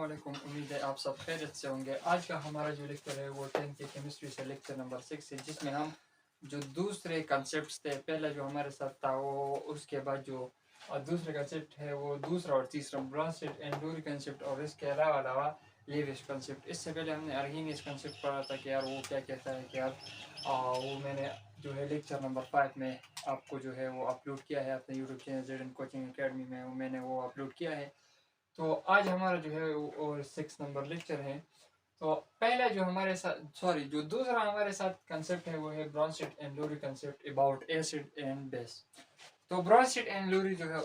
वालेकुम। उम्मीद है आप सब खैरियत से होंगे। आज का हमारा जो लेक्चर है वो 10th की केमिस्ट्री से लेक्चर नंबर 6 है, जिसमें हम जो दूसरे कंसेप्ट थे, पहला जो हमारे साथ था वो, उसके बाद जो दूसरे कंसेप्ट है वो दूसरा और तीसरा ब्रॉन्स्टेड एंड लूरी कंसेप्ट, और इसके अलावा लेविस कंसेप्ट। इससे पहले हमने अर्गेनियस कंसेप्ट पढ़ा था कि यार वो क्या कहता है कि यार वो मैंने जो है लेक्चर नंबर 5 में आपको जो है वो अपलोड किया है अपने YouTube channel ZN coaching academy में, वो मैंने वो अपलोड किया है। तो आज हमारा जो है और 6 नंबर लेक्चर है। तो पहला जो हमारे साथ जो दूसरा हमारे साथ कंसेप्ट है वो है Brønsted and Lowry concept about acid and base. तो ब्रॉन्स्टेड एंड लूरी जो है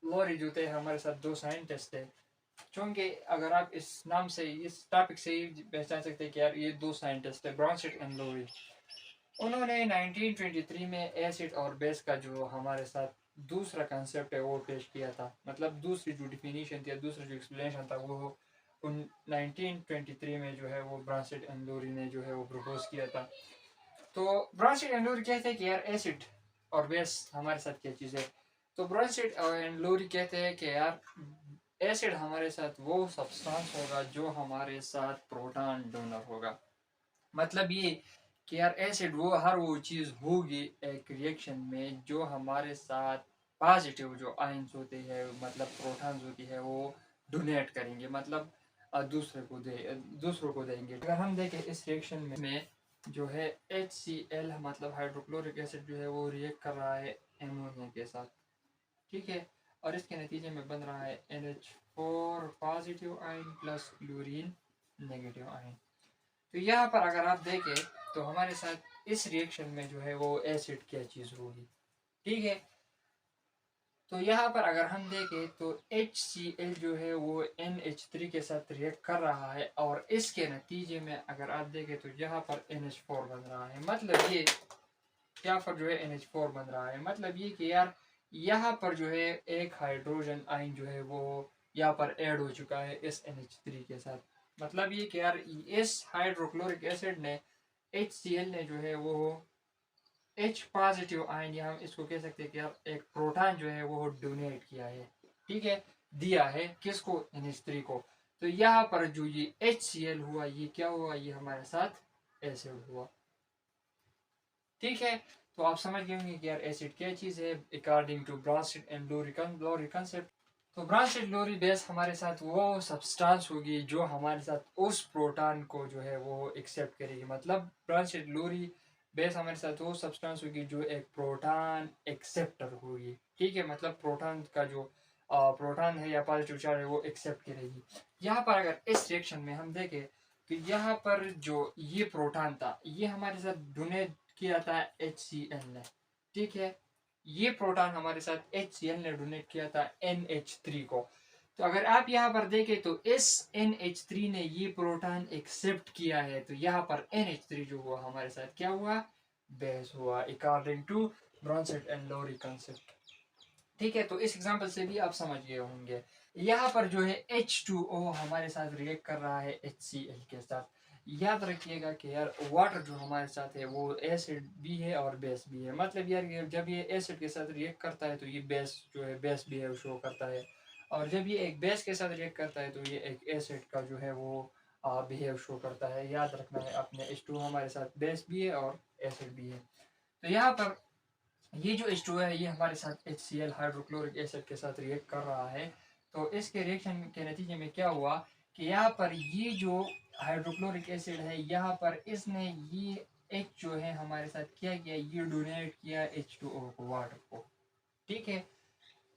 लॉरी जो थे हमारे साथ दो साइंटिस्ट थे। चूंकि अगर आप इस नाम से इस टॉपिक से ही पहचान सकते हैं कि यार ये दो साइंटिस्ट थे, ब्रॉन्स्टेड एंड लूरी। उन्होंने 1923 में एसिड और बेस का जो हमारे साथ दूसरा कंसेप्ट है वो पेश किया था। मतलब दूसरी जो डिफिनीशन थी, दूसरा जो एक्सप्लेनेशन था वो उन 1923 में जो है वो ब्रॉन्स्टेड एंड लूरी ने जो है वो प्रपोज किया था। तो ब्रॉन्स्टेड एंड लूरी कहते हैं कि यार एसिड और बेस हमारे साथ क्या चीज़ है। तो ब्रॉन्स्टेड एंड लूरी कहते हैं कि यार एसिड हमारे साथ वो सब्सटेंस होगा जो हमारे साथ प्रोटॉन डोनर होगा। मतलब ये कि यार एसिड वो चीज़ होगी एक रिएक्शन में जो हमारे साथ पॉजिटिव जो आयंस होते हैं, मतलब प्रोटॉन्स होती है, वो डोनेट करेंगे, मतलब दूसरों को देंगे। अगर हम देखें इस रिएक्शन में जो है HCl मतलब हाइड्रोक्लोरिक एसिड जो है वो रिएक्ट कर रहा है एमोनिया के साथ, ठीक है। और इसके नतीजे में बन रहा है NH4 positive ion plus chlorine negative ion. तो यहाँ पर अगर आप देखें तो हमारे साथ इस रिएक्शन में जो है वो एसिड क्या चीज़ होगी, ठीक है। तो यहाँ पर अगर हम देखें तो HCl जो है वो NH3 के साथ रिएक्ट कर रहा है, और इसके नतीजे में अगर आप देखें तो यहाँ पर NH4 बन रहा है। मतलब ये यहाँ पर जो है NH4 बन रहा है। मतलब ये कि यार यहाँ पर जो है एक हाइड्रोजन आयन जो है वो यहाँ पर ऐड हो चुका है इस NH3 के साथ। मतलब ये कि यार इस हाइड्रोक्लोरिक एसिड ने HCl ने जो है वो H पॉजिटिव आयन, या हम इसको कह सकते हैं कि यार एक प्रोटॉन जो है वो डोनेट किया है, ठीक है, दिया है किसको, NH3 को। तो यहाँ पर जो ये HCl हुआ, ये क्या हुआ, ये हमारे साथ एसिड हुआ, ठीक है। तो आप समझ गए होंगे कि यार एसिड क्या चीज़ है according to Bronsted and Lowry concept. तो ब्रॉन्स्टेड लूरी बेस हमारे साथ वो सब्सटेंस होगी जो हमारे साथ उस प्रोटॉन को जो है वो एक्सेप्ट करेगी। मतलब ब्रॉन्स्टेड लूरी बेस हमारे साथ वो सब्सटेंस होगी जो एक प्रोटॉन एक्सेप्टर होगी, ठीक है। मतलब प्रोटॉन का जो प्रोटॉन है या पॉजिटिव चार्ज है वो एक्सेप्ट करेगी। यहाँ पर अगर इस रिएक्शन में हम देखें कि यहाँ पर जो ये प्रोटॉन था ये हमारे साथ डोनेट किया था HCl ने, ठीक है। ये प्रोटॉन हमारे साथ HCl ने डोनेट किया था NH3 को। तो अगर आप यहाँ पर देखें तो इस NH3 ने ये प्रोटॉन एक्सेप्ट किया है, तो यहाँ पर NH3 जो हुआ हमारे साथ क्या हुआ, बेस हुआ according to Bronsted and Lowry concept, ठीक है। तो इस एग्जांपल से भी आप समझ गए होंगे। यहाँ पर जो है H2O हमारे साथ रिएक्ट कर रहा है HCl के साथ। याद रखिएगा कि यार वाटर जो हमारे साथ है वो एसिड भी है और बेस भी है। मतलब यार जब ये एसिड के साथ रिएक्ट करता है तो ये बेस जो है बेस बिहेव शो करता है, और जब ये एक बेस के साथ रिएक्ट करता है तो ये एक एसिड का जो है वो बिहेव शो करता है। याद रखना है अपने H2 हमारे साथ बेस भी है और एसिड भी है। तो यहाँ पर ये जो H2 है ये हमारे साथ HCl हाइड्रोक्लोरिक एसिड के साथ रिएक्ट कर रहा है। तो इसके रिएक्शन के नतीजे में क्या हुआ कि यहाँ पर ये जो हाइड्रोक्लोरिक एसिड है यहाँ पर इसने ये H जो है हमारे साथ क्या किया, ये डोनेट किया H2O को, वाटर को, ठीक है।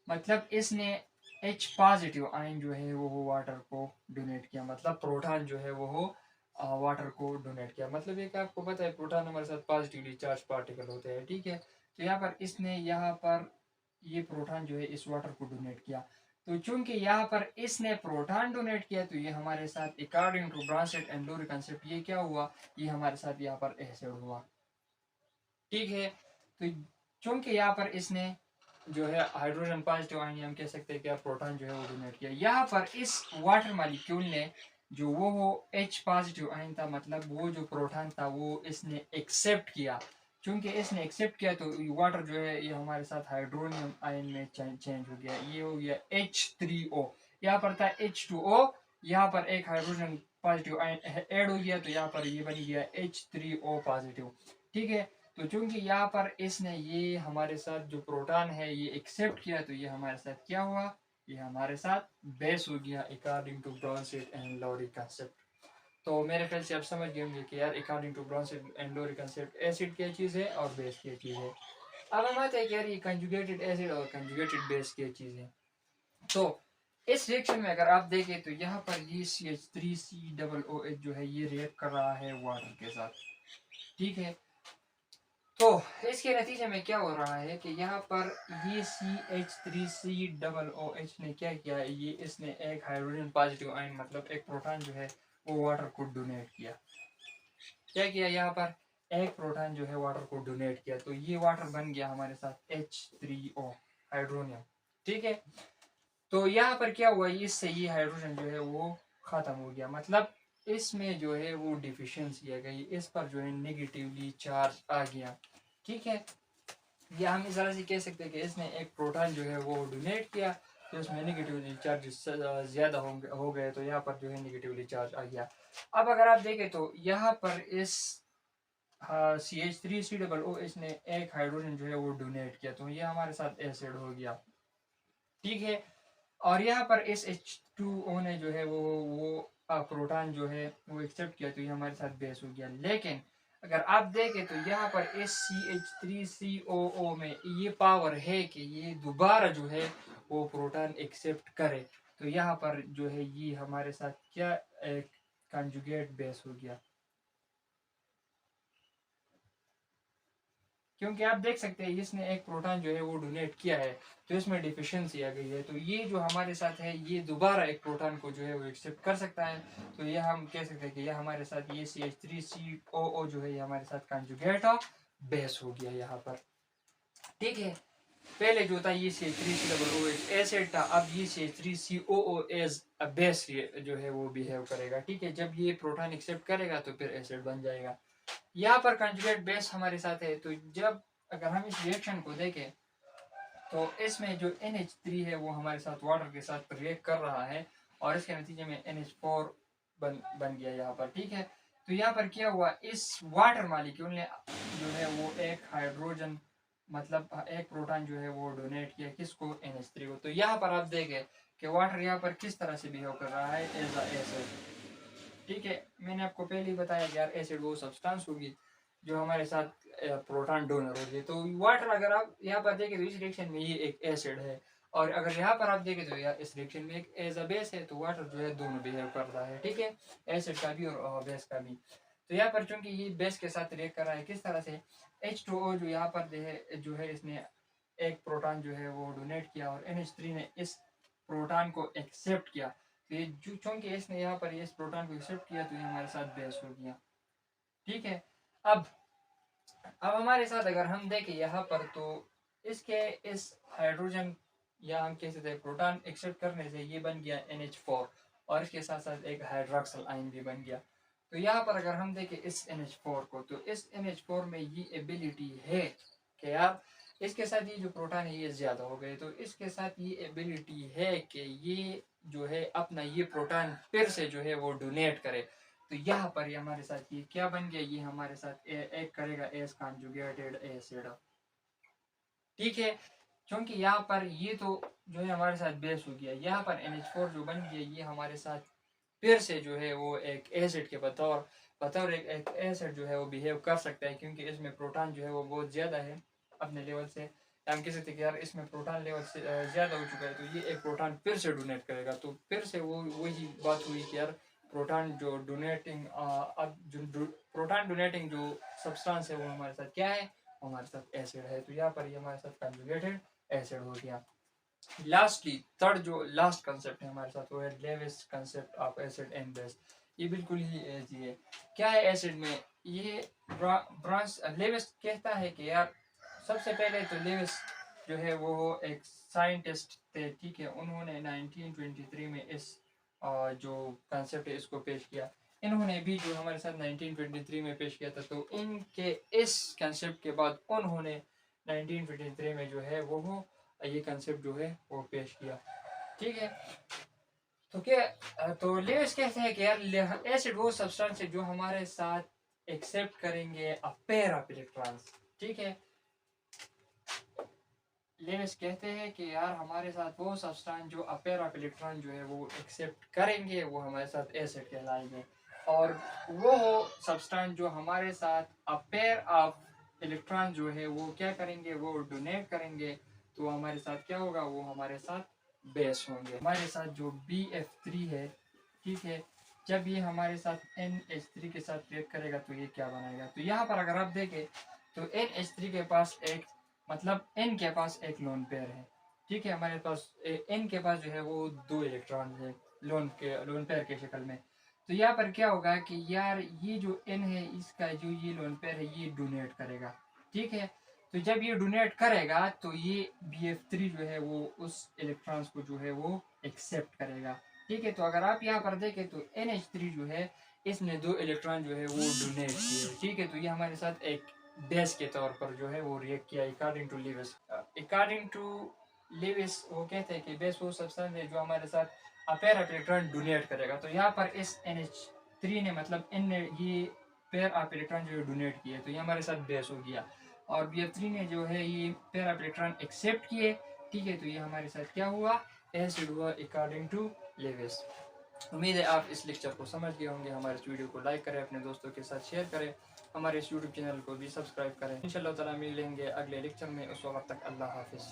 मतलब इसने H पॉजिटिव आयन जो है वो वाटर को डोनेट किया, मतलब प्रोटॉन जो है वो वाटर को डोनेट किया। मतलब एक आपको पता है प्रोटॉन हमारे साथ पॉजिटिवली चार्ज पार्टिकल होते हैं, ठीक है। तो यहाँ पर इसने यहाँ पर ये प्रोटॉन जो है इस वाटर को डोनेट किया। तो चूंकि यहाँ पर इसने प्रोटॉन डोनेट किया तो ये हमारे साथ according to Bronsted and Lowry concept ये क्या हुआ, ये हमारे साथ यहाँ पर एसिड हुआ, ठीक है। तो चूंकि यहाँ पर इसने जो है हाइड्रोजन पॉजिटिव आयन, हम कह सकते हैं कि प्रोटॉन जो है वो डोनेट किया। यहाँ पर इस वाटर मॉलिक्यूल ने जो वो H पॉजिटिव आयन था, मतलब वो जो प्रोटॉन था वो इसने एक्सेप्ट किया। चूंकि इसने एक्सेप्ट किया तो वाटर जो है ये हमारे साथ हाइड्रोनियम आयन में चेंज हो गया, ये हो गया H3O। यहाँ पर था H2O, यहाँ पर एक हाइड्रोजन पॉजिटिव आयन ऐड हो गया, तो यहाँ पर ये बन गया H3O पॉजिटिव। ठीक है, तो चूंकि यहाँ पर इसने ये हमारे साथ जो प्रोटॉन है ये एक्सेप्ट किया, तो ये हमारे साथ क्या हुआ, ये हमारे साथ बेस हो गया according to Bronsted and Lowry concept. तो मेरे ख्याल से आप समझ गए होंगे कि यार according to Bronsted and Lowry concept acid क्या चीज़ है और बेस क्या चीज़ है। अब हम आते हैं कि यार ये कंजुगेटेड एसिड और कंजुगेटेड बेस क्या चीज़ है। तो इस रिएक्शन में अगर आप देखें तो यहाँ पर ये CH3COOH जो है ये रिएक्ट कर रहा है वाटर के साथ। ठीक है, तो इसके नतीजे में क्या हो रहा है कि यहाँ पर ये CH3COOH ने क्या किया, ये इसने एक हाइड्रोजन पॉजिटिव आयन मतलब एक प्रोटॉन जो है वो वाटर को डोनेट किया। क्या किया, यहाँ पर एक प्रोटॉन जो है वाटर को डोनेट किया, तो ये वाटर बन गया हमारे साथ H3O हाइड्रोनियम। ठीक है, तो यहाँ पर क्या हुआ, इससे ये हाइड्रोजन जो है वो खत्म हो गया, मतलब इसमें जो है वो डिफिशियंसी आ गई, इस पर जो है नेगेटिवली चार्ज आ गया। ठीक है, या हम इस तरह से कह सकते हैं कि इसने एक प्रोटॉन जो है वो डोनेट किया, तो उसमें नेगेटिवली चार्ज ज़्यादा हो गए, तो यहाँ पर जो है नेगेटिवली चार्ज आ गया। अब अगर आप देखें तो यहाँ पर इस CH3COOH ने एक हाइड्रोजन जो है वो डोनेट किया, तो ये हमारे साथ एसिड हो गया। ठीक है, और यहाँ पर इस H2O ने जो है वो प्रोटॉन जो है वो एक्सेप्ट किया, तो ये हमारे साथ बेस हो गया। लेकिन अगर आप देखें तो यहाँ पर इस CH3COO में ये पावर है कि ये दोबारा जो है वो प्रोटॉन एक्सेप्ट करे, तो यहाँ पर जो है ये हमारे साथ क्या एक कंजुगेट बेस हो गया। क्योंकि आप देख सकते हैं इसने एक प्रोटॉन जो है वो डोनेट किया है, तो इसमें डिफिशियंसी आ गई है, तो ये जो हमारे साथ है ये दोबारा एक प्रोटॉन को जो है वो एक्सेप्ट कर सकता है, तो ये हम कह सकते हैं कि ये हमारे साथ ये CH3COO जो है ये हमारे साथ कंजुगेट ऑफ बेस हो गया यहाँ पर। ठीक है, पहले जो था ये CH3COOH एसिड था, अब ये CH3COO एज अ बेस जो है वो बिहेव करेगा। ठीक है, जब ये प्रोटॉन एक्सेप्ट करेगा तो फिर एसिड बन जाएगा। यहाँ पर कंजुगेट बेस हमारे साथ है, तो जब अगर हम इस रिएक्शन को देखें तो इसमें जो NH3 है वो हमारे साथ वाटर के साथ रिएक्ट कर रहा है, और इसके नतीजे में NH4 बन गया यहाँ पर। ठीक है, तो यहाँ पर क्या हुआ, इस वाटर मालिक्यूल ने जो है वो एक हाइड्रोजन मतलब एक प्रोटॉन जो है वो डोनेट किया किसको, NH3 को। तो यहाँ पर आप देखें कि वाटर यहाँ पर किस तरह से बिहेव कर रहा है एज अ एसिड। ठीक है, मैंने आपको पहले ही बताया कि यार एसिड वो सब्सटेंस होगी जो हमारे साथ प्रोटॉन डोनर होगी, तो वाटर अगर आप यहाँ पर देखें तो इस रिएक्शन में ये एक एसिड है, और अगर यहाँ पर आप देखें तो यार इस रिएक्शन में एक एज अ बेस है, तो वाटर जो है दोनों बिहेव कर रहा है। ठीक है, एसिड का भी और बेस का भी। तो यहाँ पर चूंकि ये बेस के साथ रिएक्ट कर रहा है किस तरह से, H2O जो यहाँ पर जो है इसने एक प्रोटॉन जो है वो डोनेट किया, और NH3 ने इस प्रोटॉन को एक्सेप्ट किया, तो ये चूंकि इसने यहाँ पर इस प्रोटॉन को एक्सेप्ट किया, तो ये हमारे साथ बेस हो गया। ठीक है, अब हमारे साथ अगर हम देखें यहाँ पर तो इसके इस हाइड्रोजन या हम कह सकते हैं प्रोटॉन एक्सेप्ट करने से ये बन गया NH4, और इसके साथ साथ एक हाइड्रोक्सिल आयन भी बन गया। तो यहाँ पर अगर हम देखें इस NH4 को, तो इस NH4 में ये एबिलिटी है कि यार इसके साथ ये जो प्रोटॉन है ये ज़्यादा हो गए, तो इसके साथ ये एबिलिटी है कि ये जो है अपना ये प्रोटॉन फिर से जो है वो डोनेट करे, तो यहाँ पर ये हमारे साथ ये क्या बन गया, ये हमारे साथ एक करेगा एस कॉन्जुगेटेड एसिड। ठीक है, क्योंकि यहाँ पर ये तो जो है हमारे साथ बेस हो गया, यहाँ पर NH4 जो बन गया ये हमारे साथ फिर से जो है वो एक एसिड के बतौर एक एसिड जो है वो बिहेव कर सकता है, क्योंकि इसमें प्रोटॉन जो है वो बहुत ज़्यादा है अपने लेवल से। हम कह सकते हैं कि यार इसमें प्रोटॉन लेवल से ज़्यादा हो चुका है, तो ये एक प्रोटॉन फिर से डोनेट करेगा, तो फिर से वो वही बात हुई कि यार प्रोटॉन जो डोनेटिंग अब जो प्रोटॉन डोनेटिंग जो सब्सटेंस है वो हमारे साथ क्या है, हमारे साथ एसिड है, तो यहाँ पर ये हमारे साथ कंजुगेटेड एसिड हो गया। लास्टली थर्ड जो लास्ट कंसेप्ट है हमारे साथ वो है Lewis concept of acid and base. ये बिल्कुल ही इजी है। क्या है एसिड में, ये ब्रांस लेविस कहता है कि यार सबसे पहले तो लेविस जो है वो एक साइंटिस्ट थे। ठीक है, उन्होंने 1923 में इस जो कंसेप्ट है इसको पेश किया। इन्होंने भी जो हमारे साथ 1923 में पेश किया था, तो इनके इस कंसेप्ट के बाद उन्होंने 1923 में जो है वो ये कंसेप्ट जो है वो पेश किया। ठीक है, तो क्या तो लेविस कहते हैं कि यार एसिड वो सब्सटेंस है जो हमारे साथ एक्सेप्ट करेंगे अ पेयर ऑफ इलेक्ट्रॉन्स। ठीक है, लेविस कहते हैं कि यार हमारे साथ वो सब्सटेंस जो अ पेयर ऑफ इलेक्ट्रॉन जो है वो एक्सेप्ट करेंगे वो हमारे साथ एसिड कहलाएंगे, और वो सब्सटेंस जो हमारे साथ अ पेयर ऑफ इलेक्ट्रॉन जो है वो क्या करेंगे, वो डोनेट करेंगे, तो हमारे साथ क्या होगा, वो हमारे साथ बेस होंगे। हमारे साथ जो BF3 है, ठीक है, जब ये हमारे साथ NH3 के साथ रिएक्ट करेगा तो ये क्या बनाएगा, तो यहाँ पर अगर आप देखें तो NH3 के पास एक मतलब N के पास एक लोन पेयर है। ठीक है, हमारे पास N के पास जो है वो 2 इलेक्ट्रॉन है लोन पेयर के शक्ल में। तो यहाँ पर क्या होगा कि यार ये जो N है इसका जो ये लोन पेयर है ये डोनेट करेगा। ठीक है, तो जब ये डोनेट करेगा तो ये BF3 जो है वो उस इलेक्ट्रॉन्स को जो है वो एक्सेप्ट करेगा। ठीक है, तो अगर आप यहाँ पर देखें तो NH3 जो है इसने 2 इलेक्ट्रॉन जो है वो डोनेट किए। ठीक है, तो ये हमारे साथ एक बेस के तौर पर जो है वो रिएक्ट किया according to Lewis. According to Lewis वो कहते हैं कि बेस वो सब्सटेंस है जो हमारे साथ अपेयर ऑफ इलेक्ट्रॉन डोनेट करेगा। तो यहाँ पर इस NH3 ने मतलब N ने ये पेयर ऑफ इलेक्ट्रॉन जो डोनेट किए तो ये हमारे साथ बेस हो गया, और BF3 ने जो है ये पेयर ऑफ इलेक्ट्रॉन एक्सेप्ट किए। ठीक है, तो ये हमारे साथ क्या हुआ, एसिड हुआ अकॉर्डिंग टू लिविस। उम्मीद है आप इस लेक्चर को समझ गए होंगे। हमारे इस वीडियो को लाइक करें, अपने दोस्तों के साथ शेयर करें, हमारे इस यूट्यूब चैनल को भी सब्सक्राइब करें। इंशाल्लाह ताला मिलेंगे अगले लेक्चर में, उस वक्त तक अल्लाह हाफिज़।